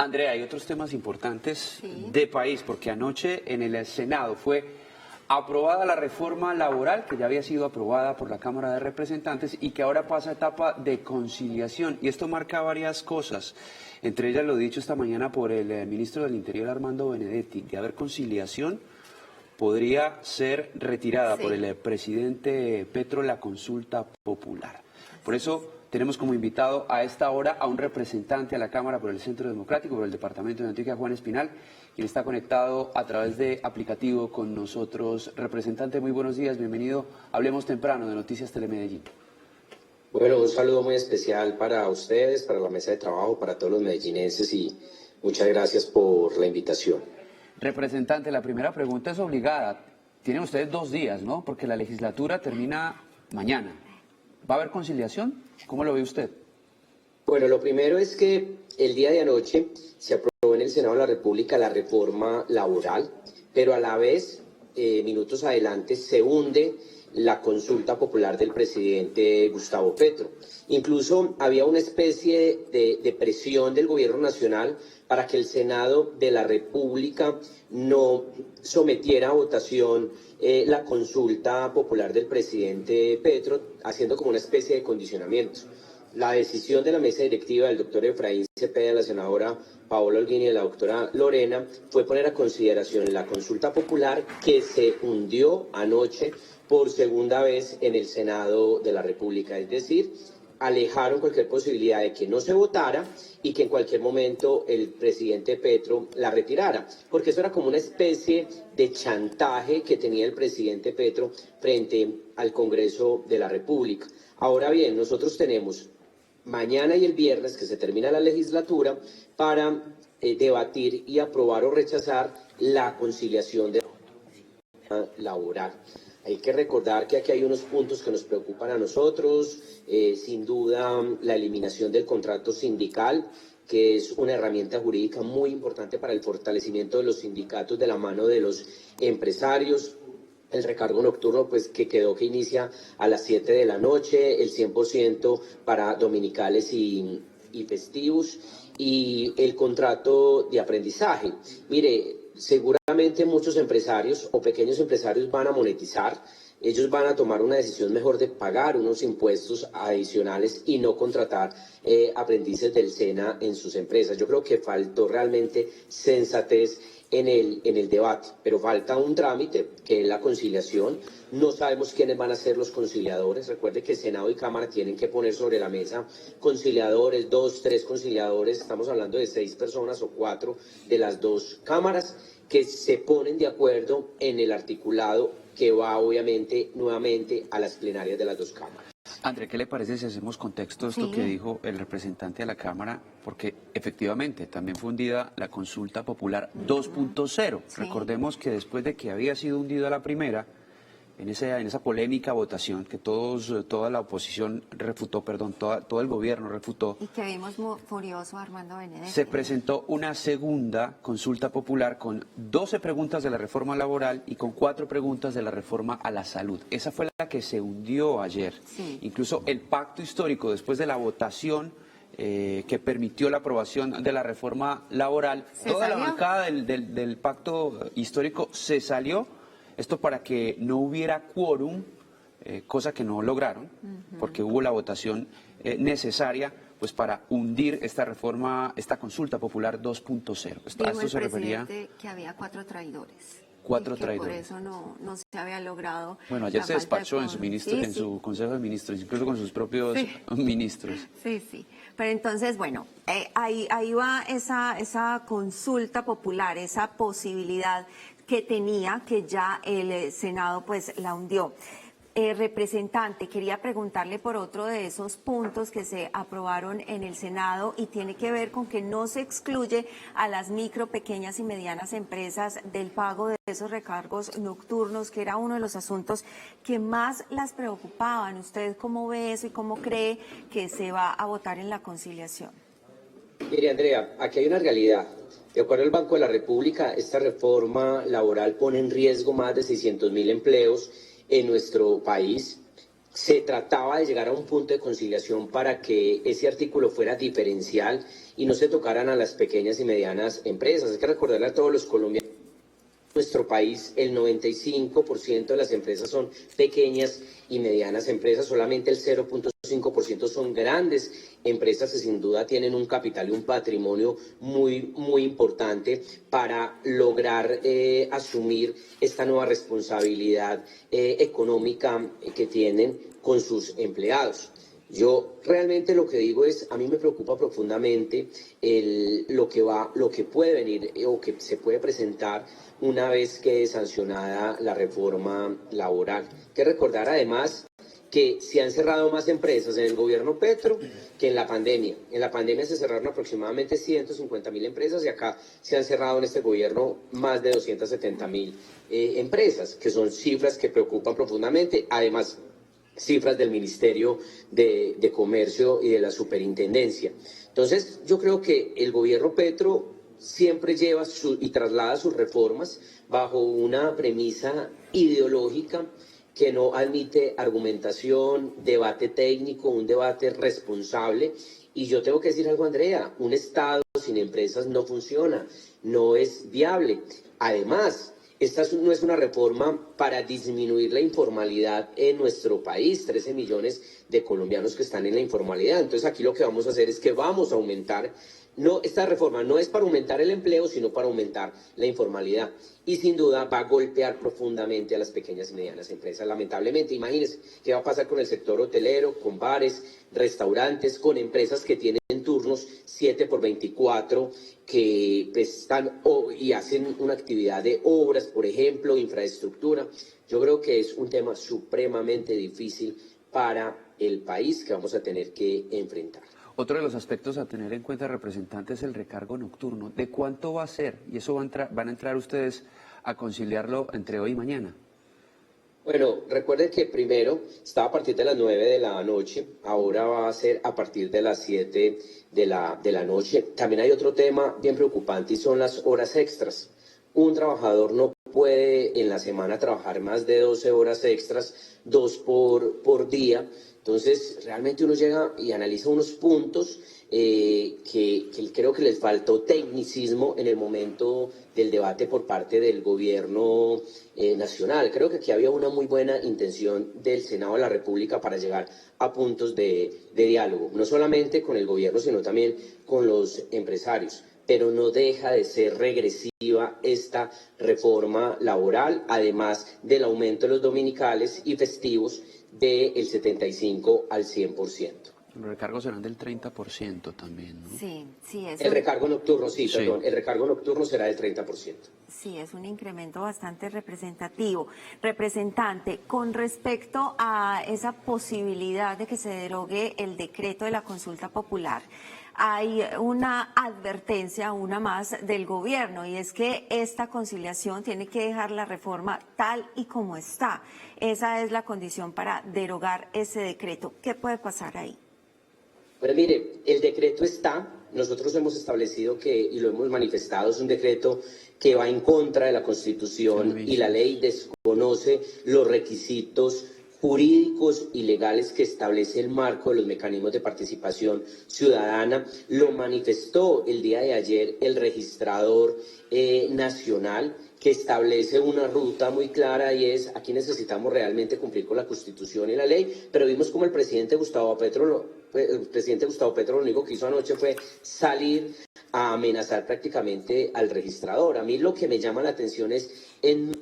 Andrea, hay otros temas importantes Sí. de país, porque anoche en el Senado fue aprobada la reforma laboral, que ya había sido aprobada por la Cámara de Representantes y que ahora pasa a etapa de conciliación. Y esto marca varias cosas, entre ellas lo dicho esta mañana por el ministro del Interior, Armando Benedetti, de haber conciliación podría ser retirada por el presidente Petro la consulta popular. Por eso tenemos como invitado a esta hora a un representante a la Cámara por el Centro Democrático, por el Departamento de Antioquia, Juan Espinal, quien está conectado a través de aplicativo con nosotros. Representante, muy buenos días, bienvenido. Hablemos temprano de Noticias Telemedellín. Bueno, un saludo muy especial para ustedes, para la mesa de trabajo, para todos los medellinenses y muchas gracias por la invitación. Representante, la primera pregunta es obligada. Tienen ustedes 2 días, ¿no? Porque la legislatura termina mañana. ¿Va a haber conciliación? ¿Cómo lo ve usted? Bueno, lo primero es que el día de anoche se aprobó en el Senado de la República la reforma laboral, pero a la vez, minutos adelante, se hunde la consulta popular del presidente Gustavo Petro. Incluso había una especie de presión del gobierno nacional para que el Senado de la República no sometiera a votación la consulta popular del presidente Petro, haciendo como una especie de condicionamiento. La decisión de la mesa directiva del doctor Efraín Cepeda, de la senadora Paola Holguín y de la doctora Lorena fue poner a consideración la consulta popular que se hundió anoche por segunda vez en el Senado de la República, es decir, alejaron cualquier posibilidad de que no se votara y que en cualquier momento el presidente Petro la retirara, porque eso era como una especie de chantaje que tenía el presidente Petro frente al Congreso de la República. Ahora bien, nosotros tenemos mañana y el viernes, que se termina la legislatura, para debatir y aprobar o rechazar la conciliación de la laboral. Hay que recordar que aquí hay unos puntos que nos preocupan a nosotros, sin duda la eliminación del contrato sindical, que es una herramienta jurídica muy importante para el fortalecimiento de los sindicatos de la mano de los empresarios. El recargo nocturno, pues que quedó que inicia a las 7 de la noche, el 100% para dominicales y festivos, y el contrato de aprendizaje. Mire, seguramente muchos empresarios o pequeños empresarios van a monetizar, ellos van a tomar una decisión mejor de pagar unos impuestos adicionales y no contratar aprendices del SENA en sus empresas. Yo creo que faltó realmente sensatez en el debate, pero falta un trámite que es la conciliación. No sabemos quiénes van a ser los conciliadores. Recuerde que Senado y Cámara tienen que poner sobre la mesa conciliadores, 2, 3 conciliadores. Estamos hablando de 6 personas o 4 de las 2 cámaras que se ponen de acuerdo en el articulado que va obviamente nuevamente a las plenarias de las 2 cámaras. André, ¿qué le parece si hacemos contexto esto que dijo el representante de la Cámara? Porque efectivamente también fue hundida la consulta popular 2.0. Recordemos que después de que había sido hundida la primera, en esa polémica votación que toda la oposición refutó, todo el gobierno refutó. Y que vimos muy furioso a Armando Benedetti. Se presentó una segunda consulta popular con 12 preguntas de la reforma laboral y con 4 preguntas de la reforma a la salud. Esa fue la que se hundió ayer. Sí. Incluso el pacto histórico, después de la votación que permitió la aprobación de la reforma laboral, toda la bancada del pacto histórico se salió. Esto para que no hubiera quórum, cosa que no lograron, porque hubo la votación necesaria pues para hundir esta reforma, esta consulta popular 2.0. Dijo el presidente que había 4 traidores. 4 y que traidores. Por eso no se había logrado. Bueno, ayer se despachó en su Consejo de Ministros, incluso con sus propios ministros. Sí. Pero entonces, bueno, ahí va esa consulta popular, esa posibilidad que tenía, que ya el Senado pues la hundió. Representante, quería preguntarle por otro de esos puntos que se aprobaron en el Senado y tiene que ver con que no se excluye a las micro, pequeñas y medianas empresas del pago de esos recargos nocturnos, que era uno de los asuntos que más las preocupaban. ¿Usted cómo ve eso y cómo cree que se va a votar en la conciliación? Mire, Andrea, aquí hay una realidad. De acuerdo al Banco de la República, esta reforma laboral pone en riesgo más de 600.000 empleos en nuestro país. Se trataba de llegar a un punto de conciliación para que ese artículo fuera diferencial y no se tocaran a las pequeñas y medianas empresas. Hay que recordarle a todos los colombianos, nuestro país el 95% de las empresas son pequeñas y medianas empresas, solamente el 0.5% son grandes empresas que sin duda tienen un capital y un patrimonio muy importante para lograr asumir esta nueva responsabilidad económica que tienen con sus empleados. Yo realmente lo que digo es, a mí me preocupa profundamente lo que puede venir o que se puede presentar una vez quede sancionada la reforma laboral. Hay que recordar además que se han cerrado más empresas en el gobierno Petro que en la pandemia. En la pandemia se cerraron aproximadamente 150.000 empresas y acá se han cerrado en este gobierno más de 270.000 empresas, que son cifras que preocupan profundamente. Además, cifras del Ministerio de Comercio y de la Superintendencia. Entonces, yo creo que el gobierno Petro siempre lleva y traslada sus reformas bajo una premisa ideológica que no admite argumentación, debate técnico, un debate responsable. Y yo tengo que decir algo, Andrea, un Estado sin empresas no funciona, no es viable. Además, esta no es una reforma para disminuir la informalidad en nuestro país, 13 millones de colombianos que están en la informalidad. Entonces aquí lo que vamos a hacer es que vamos a aumentar, no, esta reforma no es para aumentar el empleo, sino para aumentar la informalidad. Y sin duda va a golpear profundamente a las pequeñas y medianas empresas. Lamentablemente, imagínense qué va a pasar con el sector hotelero, con bares, restaurantes, con empresas que tienen turnos 7x24, que pues, están y hacen una actividad de obras, por ejemplo, infraestructura. Yo creo que es un tema supremamente difícil para el país que vamos a tener que enfrentar. Otro de los aspectos a tener en cuenta, representante, es el recargo nocturno. ¿De cuánto va a ser? Y eso van a entrar ustedes a conciliarlo entre hoy y mañana. Bueno, recuerden que primero estaba a partir de las 9 de la noche, ahora va a ser a partir de las 7 de la noche. También hay otro tema bien preocupante y son las horas extras. Un trabajador no puede en la semana trabajar más de 12 horas extras, 2 por día. Entonces, realmente uno llega y analiza unos puntos que creo que les faltó tecnicismo en el momento del debate por parte del gobierno nacional. Creo que aquí había una muy buena intención del Senado de la República para llegar a puntos de diálogo, no solamente con el gobierno, sino también con los empresarios. Pero no deja de ser regresiva esta reforma laboral, además del aumento de los dominicales y festivos del 75 al 100%. Los recargos serán del 30% también, ¿no? Sí, sí. El recargo nocturno, perdón, el recargo nocturno será del 30%. Sí, es un incremento bastante representativo. Representante, con respecto a esa posibilidad de que se derogue el decreto de la consulta popular, hay una advertencia, una más, del gobierno, y es que esta conciliación tiene que dejar la reforma tal y como está. Esa es la condición para derogar ese decreto. ¿Qué puede pasar ahí? Pues mire, el decreto está, nosotros hemos establecido que, y lo hemos manifestado, es un decreto que va en contra de la Constitución y la ley desconoce los requisitos jurídicos y legales que establece el marco de los mecanismos de participación ciudadana. Lo manifestó el día de ayer el registrador nacional, que establece una ruta muy clara y es aquí necesitamos realmente cumplir con la Constitución y la ley, pero vimos como el presidente Gustavo Petro lo único que hizo anoche fue salir a amenazar prácticamente al registrador. A mí lo que me llama la atención es el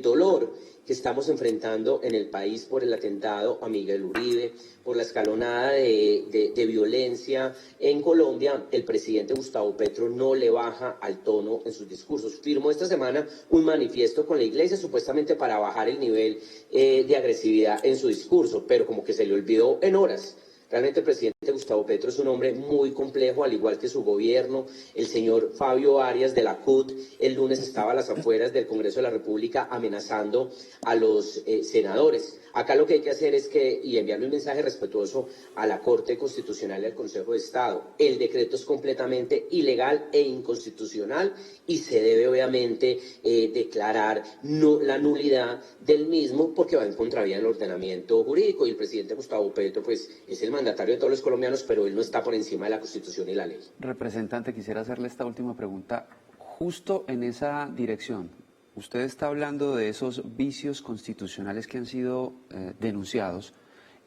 dolor que estamos enfrentando en el país por el atentado a Miguel Uribe, por la escalonada de violencia en Colombia. El presidente Gustavo Petro no le baja al tono en sus discursos. Firmó esta semana un manifiesto con la iglesia supuestamente para bajar el nivel de agresividad en su discurso, pero como que se le olvidó en horas. Realmente el presidente Gustavo Petro es un hombre muy complejo, al igual que su gobierno. El señor Fabio Arias de la CUT el lunes estaba a las afueras del Congreso de la República amenazando a los senadores. Acá lo que hay que hacer es y enviarle un mensaje respetuoso a la Corte Constitucional y al Consejo de Estado. El decreto es completamente ilegal e inconstitucional y se debe obviamente declarar la nulidad del mismo porque va en contravía del ordenamiento jurídico, y el presidente Gustavo Petro pues es el mandatario de todos los colombianos. colombianos, pero él no está por encima de la Constitución y la ley. Representante, quisiera hacerle esta última pregunta. Justo en esa dirección, usted está hablando de esos vicios constitucionales que han sido denunciados.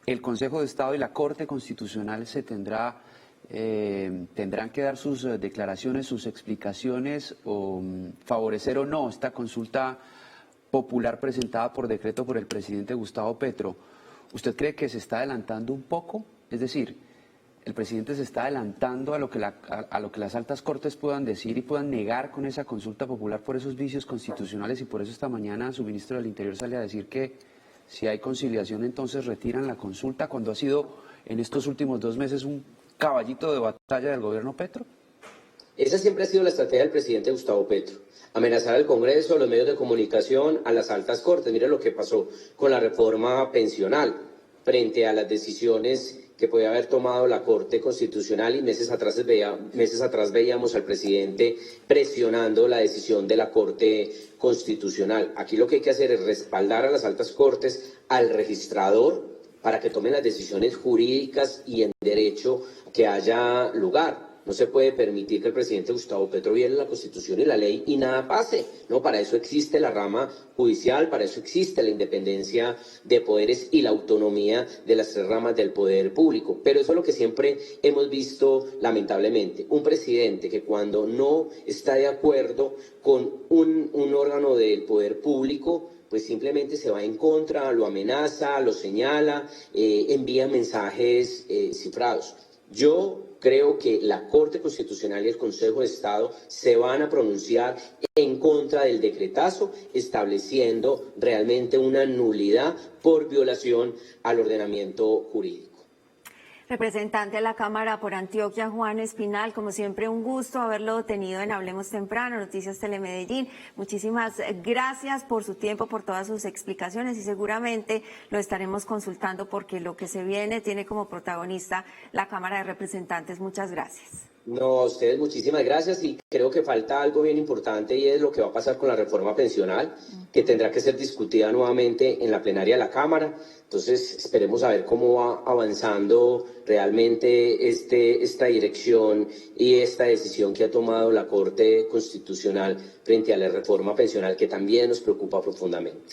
El Consejo de Estado y la Corte Constitucional tendrán que dar sus declaraciones, sus explicaciones, o favorecer o no esta consulta popular presentada por decreto por el presidente Gustavo Petro. ¿Usted cree que se está adelantando un poco? Es decir, el presidente se está adelantando a lo que las altas cortes puedan decir y puedan negar con esa consulta popular por esos vicios constitucionales, y por eso esta mañana su ministro del Interior sale a decir que si hay conciliación entonces retiran la consulta, cuando ha sido en estos últimos 2 meses un caballito de batalla del gobierno Petro. Esa siempre ha sido la estrategia del presidente Gustavo Petro: amenazar al Congreso, a los medios de comunicación, a las altas cortes. Mire lo que pasó con la reforma pensional frente a las decisiones que podía haber tomado la Corte Constitucional, y meses atrás veíamos al presidente presionando la decisión de la Corte Constitucional. Aquí lo que hay que hacer es respaldar a las altas cortes, al registrador, para que tomen las decisiones jurídicas y en derecho que haya lugar. No se puede permitir que el presidente Gustavo Petro viole la Constitución y la ley y nada pase. No, para eso existe la rama judicial, para eso existe la independencia de poderes y la autonomía de las 3 ramas del poder público. Pero eso es lo que siempre hemos visto, lamentablemente: un presidente que cuando no está de acuerdo con un órgano del poder público, pues simplemente se va en contra, lo amenaza, lo señala, envía mensajes cifrados. Yo creo que la Corte Constitucional y el Consejo de Estado se van a pronunciar en contra del decretazo, estableciendo realmente una nulidad por violación al ordenamiento jurídico. Representante de la Cámara por Antioquia, Juan Espinal, como siempre un gusto haberlo tenido en Hablemos Temprano, Noticias Telemedellín. Muchísimas gracias por su tiempo, por todas sus explicaciones, y seguramente lo estaremos consultando porque lo que se viene tiene como protagonista la Cámara de Representantes. Muchas gracias. No, a ustedes muchísimas gracias, y creo que falta algo bien importante, y es lo que va a pasar con la reforma pensional, que tendrá que ser discutida nuevamente en la plenaria de la Cámara. Entonces esperemos a ver cómo va avanzando realmente esta dirección y esta decisión que ha tomado la Corte Constitucional frente a la reforma pensional, que también nos preocupa profundamente.